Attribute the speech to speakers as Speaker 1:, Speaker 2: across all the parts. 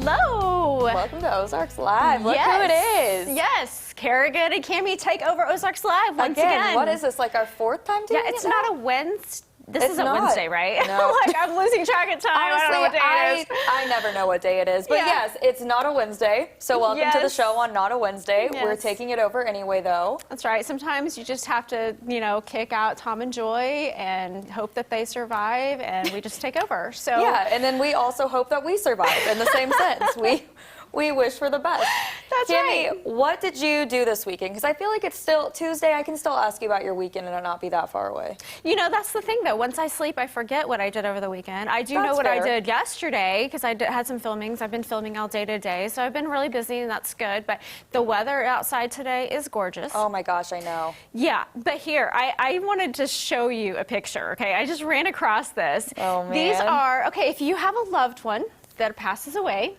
Speaker 1: Hello.
Speaker 2: Welcome to Ozarks Live. Look
Speaker 1: yes.
Speaker 2: who it is.
Speaker 1: Yes, Kerrigan and Cammie take over Ozarks Live once again.
Speaker 2: What is this, like our fourth time doing
Speaker 1: it? Yeah, it's
Speaker 2: now?
Speaker 1: not a Wednesday. This
Speaker 2: It's
Speaker 1: isn't
Speaker 2: not.
Speaker 1: Wednesday, right?
Speaker 2: No.
Speaker 1: Like, I'm losing track of time.
Speaker 2: Honestly,
Speaker 1: I don't know what day it is.
Speaker 2: I never know what day it is. But
Speaker 1: Yeah.
Speaker 2: yes, it's not a Wednesday. So welcome to the
Speaker 1: Yes.
Speaker 2: show on Not a Wednesday.
Speaker 1: Yes.
Speaker 2: We're taking it over anyway, though.
Speaker 1: That's right. Sometimes you just have to, kick out Tom and Joy and hope that they survive, and we just take over. So
Speaker 2: Yeah, and then we also hope that we survive in the same sense. We wish for the best.
Speaker 1: That's
Speaker 2: Cammie,
Speaker 1: right.
Speaker 2: what did you do this weekend? Because I feel like it's still Tuesday. I can still ask you about your weekend and it not be that far away.
Speaker 1: That's the thing, though. Once I sleep, I forget what I did over the weekend. I do know
Speaker 2: That's
Speaker 1: what I
Speaker 2: fair.
Speaker 1: did yesterday because I had some filmings. I've been filming all day today, so I've been really busy, and that's good. But the weather outside today is gorgeous.
Speaker 2: Oh my gosh, I know.
Speaker 1: Yeah, but here, I wanted to show you a picture, okay? I just ran across this.
Speaker 2: Oh, man.
Speaker 1: These are, okay, if you have a loved one that passes away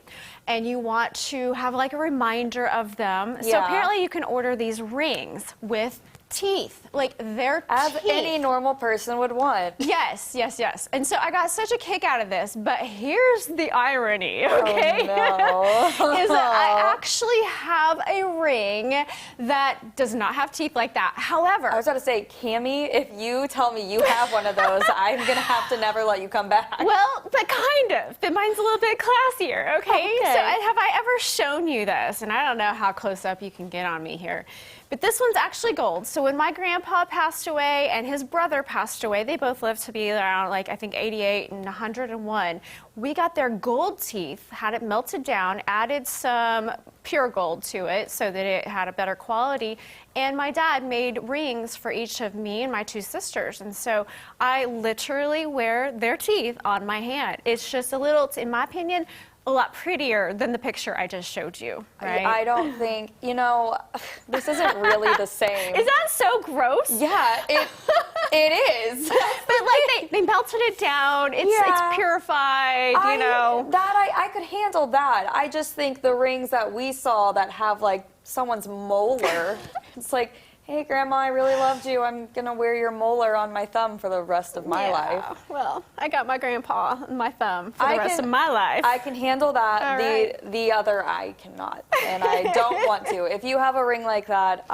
Speaker 1: and you want to have like a reminder of them, so
Speaker 2: Yeah.
Speaker 1: apparently you can order these rings with teeth, like their
Speaker 2: As
Speaker 1: teeth.
Speaker 2: any normal person would want.
Speaker 1: Yes. And so I got such a kick out of this, but here's the irony, okay?
Speaker 2: Oh, no.
Speaker 1: Is that I actually have a ring that does not have teeth like that. However,
Speaker 2: I was about to say, Cammie, if you tell me you have one of those, I'm going to have to never let you come back.
Speaker 1: well, but kind of. But mine's a little bit classier, okay?
Speaker 2: Okay.
Speaker 1: So have I ever shown you this? And I don't know how close up you can get on me here. But this one's actually gold. So when my grandpa passed away and his brother passed away, they both lived to be around, like, I think 88 and 101. We got their gold teeth, had it melted down, added some pure gold to it so that it had a better quality. And my dad made rings for each of me and my two sisters. And so I literally wear their teeth on my hand. It's just a little, in my opinion, a lot prettier than the picture I just showed you, right?
Speaker 2: I don't think, this isn't really the same.
Speaker 1: Is that so gross?
Speaker 2: Yeah, it is.
Speaker 1: But like they melted it down. It's purified,
Speaker 2: I could handle that. I just think the rings that we saw that have like someone's molar, it's like, hey, Grandma, I really loved you. I'm going to wear your molar on my thumb for the rest of my life.
Speaker 1: Well, I got my grandpa on my thumb for the rest of my life.
Speaker 2: I can handle that.
Speaker 1: All right.
Speaker 2: The other I cannot, and I don't want to. If you have a ring like that,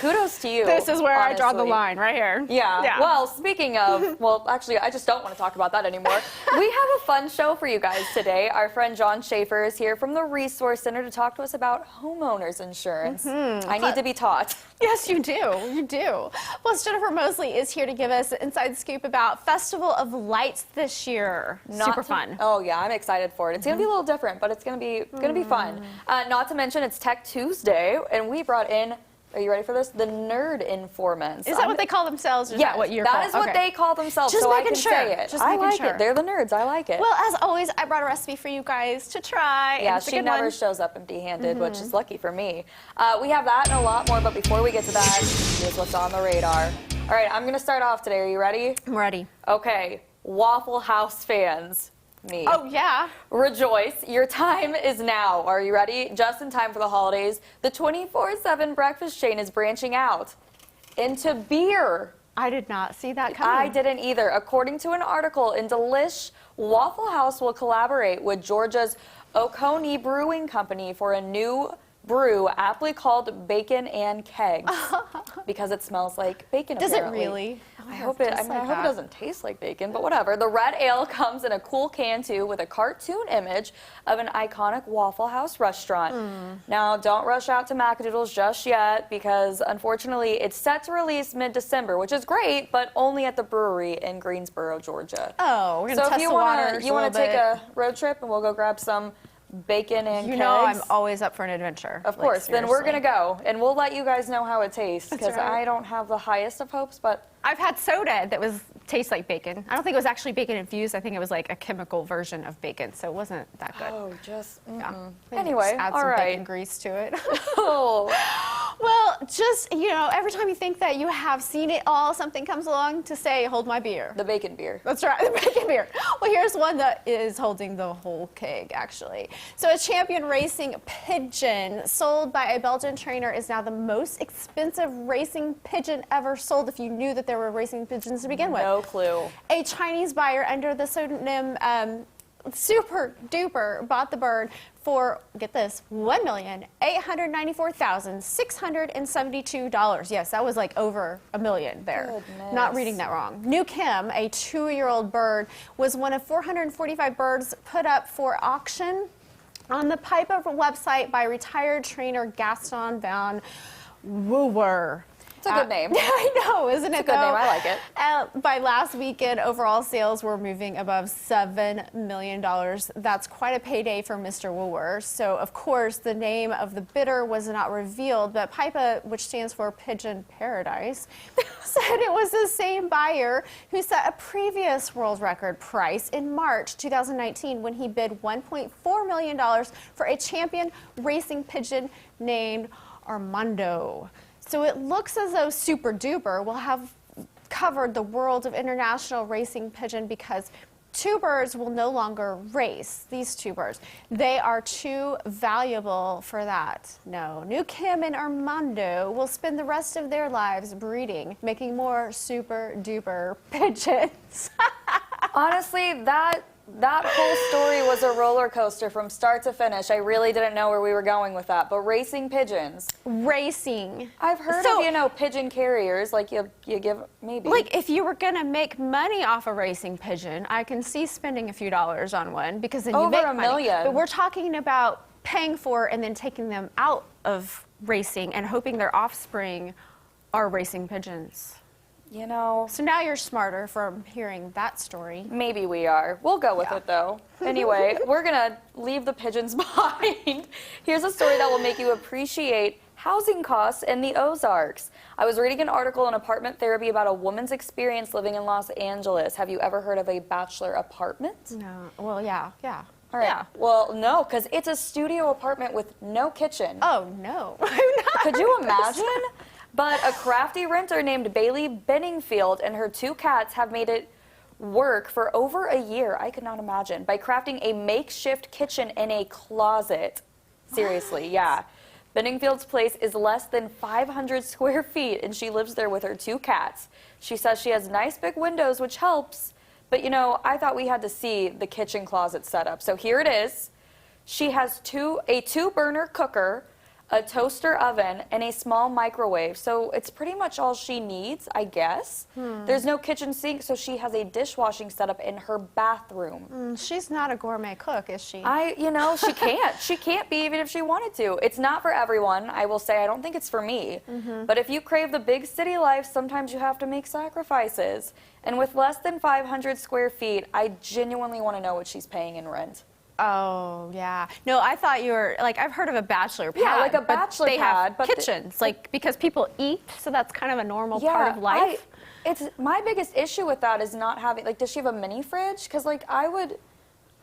Speaker 2: kudos to you.
Speaker 1: This is where I draw the
Speaker 2: honestly.
Speaker 1: line, right here.
Speaker 2: Yeah. Well, speaking of, actually, I just don't want to talk about that anymore. We have a fun show for you guys today. Our friend John Schaefer is here from the Resource Center to talk to us about homeowners insurance. I need to be taught.
Speaker 1: Yes, you do. You do. Plus, Jennifer Mosley is here to give us an inside scoop about Festival of Lights this year. Super fun.
Speaker 2: Oh yeah, I'm excited for it. It's gonna be a little different, but it's gonna be fun. Not to mention it's Tech Tuesday, and we brought in. Are you ready for this? The Nerd Informants.
Speaker 1: Is that what they call themselves? Or is that what you're
Speaker 2: that
Speaker 1: called?
Speaker 2: is what they call themselves,
Speaker 1: Just
Speaker 2: so I
Speaker 1: making
Speaker 2: can
Speaker 1: sure.
Speaker 2: say it.
Speaker 1: Just
Speaker 2: I
Speaker 1: making
Speaker 2: like
Speaker 1: sure.
Speaker 2: it. They're the nerds. I like it.
Speaker 1: Well, as always, I brought a recipe for you guys to try.
Speaker 2: Yeah,
Speaker 1: and it's a
Speaker 2: she
Speaker 1: good
Speaker 2: never
Speaker 1: one.
Speaker 2: shows up empty-handed, which is lucky for me. We have that and a lot more, but before we get to that, here's what's on the radar. All right, I'm going to start off today. Are you ready?
Speaker 1: I'm ready.
Speaker 2: Okay, Waffle House fans. Me.
Speaker 1: Oh, yeah.
Speaker 2: Rejoice, your time is now. Are you ready? Just in time for the holidays, the 24/7 breakfast chain is branching out into beer.
Speaker 1: I did not see that coming.
Speaker 2: I didn't either. According to an article in Delish, Waffle House will collaborate with Georgia's Oconee Brewing Company for a new brew aptly called Bacon and Kegs because it smells like bacon.
Speaker 1: Does it
Speaker 2: apparently.
Speaker 1: really?
Speaker 2: I hope it doesn't taste like bacon, but whatever. The red ale comes in a cool can too with a cartoon image of an iconic Waffle House restaurant. Now, don't rush out to Macadoodles just yet because unfortunately it's set to release mid-December, which is great, but only at the brewery in Greensboro, Georgia.
Speaker 1: Oh, we're gonna
Speaker 2: So
Speaker 1: test
Speaker 2: if
Speaker 1: the waters.
Speaker 2: you want to take a road trip and we'll go grab some bacon and kegs.
Speaker 1: I'm always up for an adventure.
Speaker 2: Of course. Then we're going to go, and we'll let you guys know how it tastes,
Speaker 1: That's
Speaker 2: because
Speaker 1: right.
Speaker 2: I don't have the highest of hopes, but...
Speaker 1: I've had soda that tastes like bacon. I don't think it was actually bacon infused. I think it was like a chemical version of bacon, so it wasn't that good.
Speaker 2: Oh, just...
Speaker 1: Yeah.
Speaker 2: Anyway,
Speaker 1: just add
Speaker 2: all
Speaker 1: some
Speaker 2: right.
Speaker 1: bacon grease to it.
Speaker 2: Oh.
Speaker 1: Well, just, every time you think that you have seen it all, something comes along to say, hold my beer.
Speaker 2: The bacon beer.
Speaker 1: That's right, the bacon beer. Well, here's one that is holding the whole keg, actually. So a champion racing pigeon sold by a Belgian trainer is now the most expensive racing pigeon ever sold, if you knew that there were racing pigeons to begin with.
Speaker 2: No clue.
Speaker 1: A Chinese buyer under the pseudonym Super Duper bought the bird for, get this, $1,894,672. Yes, that was like over $1 million there.
Speaker 2: Goodness.
Speaker 1: Not reading that wrong. New Kim, a 2-year-old bird, was one of 445 birds put up for auction on the Piper website by retired trainer Gaston Van Woower.
Speaker 2: It's a good name.
Speaker 1: I know, isn't it?
Speaker 2: It's a good name. I like it.
Speaker 1: By last weekend, overall sales were moving above $7 million. That's quite a payday for Mr. Woower. So, of course, the name of the bidder was not revealed, but PIPA, which stands for Pigeon Paradise, said it was the same buyer who set a previous world record price in March 2019 when he bid $1.4 million for a champion racing pigeon named Armando. So it looks as though Super Duper will have covered the world of international racing pigeon because 2 birds will no longer race, these 2 birds. They are too valuable for that. No, New Kim and Armando will spend the rest of their lives breeding, making more Super Duper pigeons.
Speaker 2: Honestly, that whole story was a roller coaster from start to finish. I really didn't know where we were going with that. But racing pigeons.
Speaker 1: Racing.
Speaker 2: I've heard of, pigeon carriers. Like you give, maybe.
Speaker 1: Like if you were going to make money off a racing pigeon, I can see spending a few dollars on one because then you make money.
Speaker 2: Over $1 million.
Speaker 1: But we're talking about paying for and then taking them out of racing and hoping their offspring are racing pigeons.
Speaker 2: You know.
Speaker 1: So now you're smarter from hearing that story.
Speaker 2: Maybe we are. We'll go with it, though. Anyway, we're going to leave the pigeons behind. Here's a story that will make you appreciate housing costs in the Ozarks. I was reading an article on apartment therapy about a woman's experience living in Los Angeles. Have you ever heard of a bachelor apartment?
Speaker 1: No. Well, yeah.
Speaker 2: All right.
Speaker 1: Yeah.
Speaker 2: Well, no, because it's a studio apartment with no kitchen.
Speaker 1: Oh, no.
Speaker 2: Could you imagine? But a crafty renter named Bailey Benningfield and her 2 cats have made it work for over a year. I could not imagine. By crafting a makeshift kitchen in a closet. Seriously, yeah. Benningfield's place is less than 500 square feet, and she lives there with her 2 cats. She says she has nice big windows, which helps. But, you know, I thought we had to see the kitchen closet setup. So here it is. She has a 2-burner cooker, a toaster oven, and a small microwave. So it's pretty much all she needs, I guess. There's no kitchen sink, so she has a dishwashing setup in her bathroom.
Speaker 1: She's not a gourmet cook, is she?
Speaker 2: She can't. She can't be even if she wanted to. It's not for everyone, I will say. I don't think it's for me. But if you crave the big city life, sometimes you have to make sacrifices. And with less than 500 square feet, I genuinely want to know what she's paying in rent.
Speaker 1: Oh, yeah. No, I thought you were, like, I've heard of a bachelor pad.
Speaker 2: Yeah, like a bachelor
Speaker 1: but they
Speaker 2: pad.
Speaker 1: have kitchens, because people eat, so that's kind of a normal part of life.
Speaker 2: My biggest issue with that is not having, does she have a mini fridge? Because, I would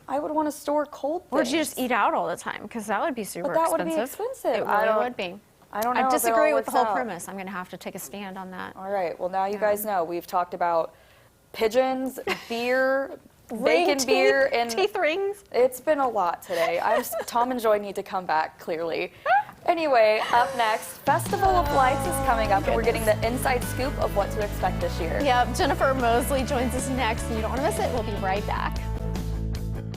Speaker 2: want to store cold things.
Speaker 1: Or do you just eat out all the time? Because that would be super expensive.
Speaker 2: But that would be expensive.
Speaker 1: It really would be.
Speaker 2: I don't know.
Speaker 1: I disagree with the whole
Speaker 2: out.
Speaker 1: premise. I'm going to have to take a stand on that.
Speaker 2: All right. Well, now you guys know. We've talked about pigeons, beer, bacon beer, and
Speaker 1: teeth rings.
Speaker 2: It's been a lot today. Tom and Joy need to come back, clearly. Anyway, up next, Festival of Lights is coming up, and we're getting the inside scoop of what to expect this year.
Speaker 1: Yep, Jennifer Mosley joins us next, and you don't want to miss it. We'll be right back.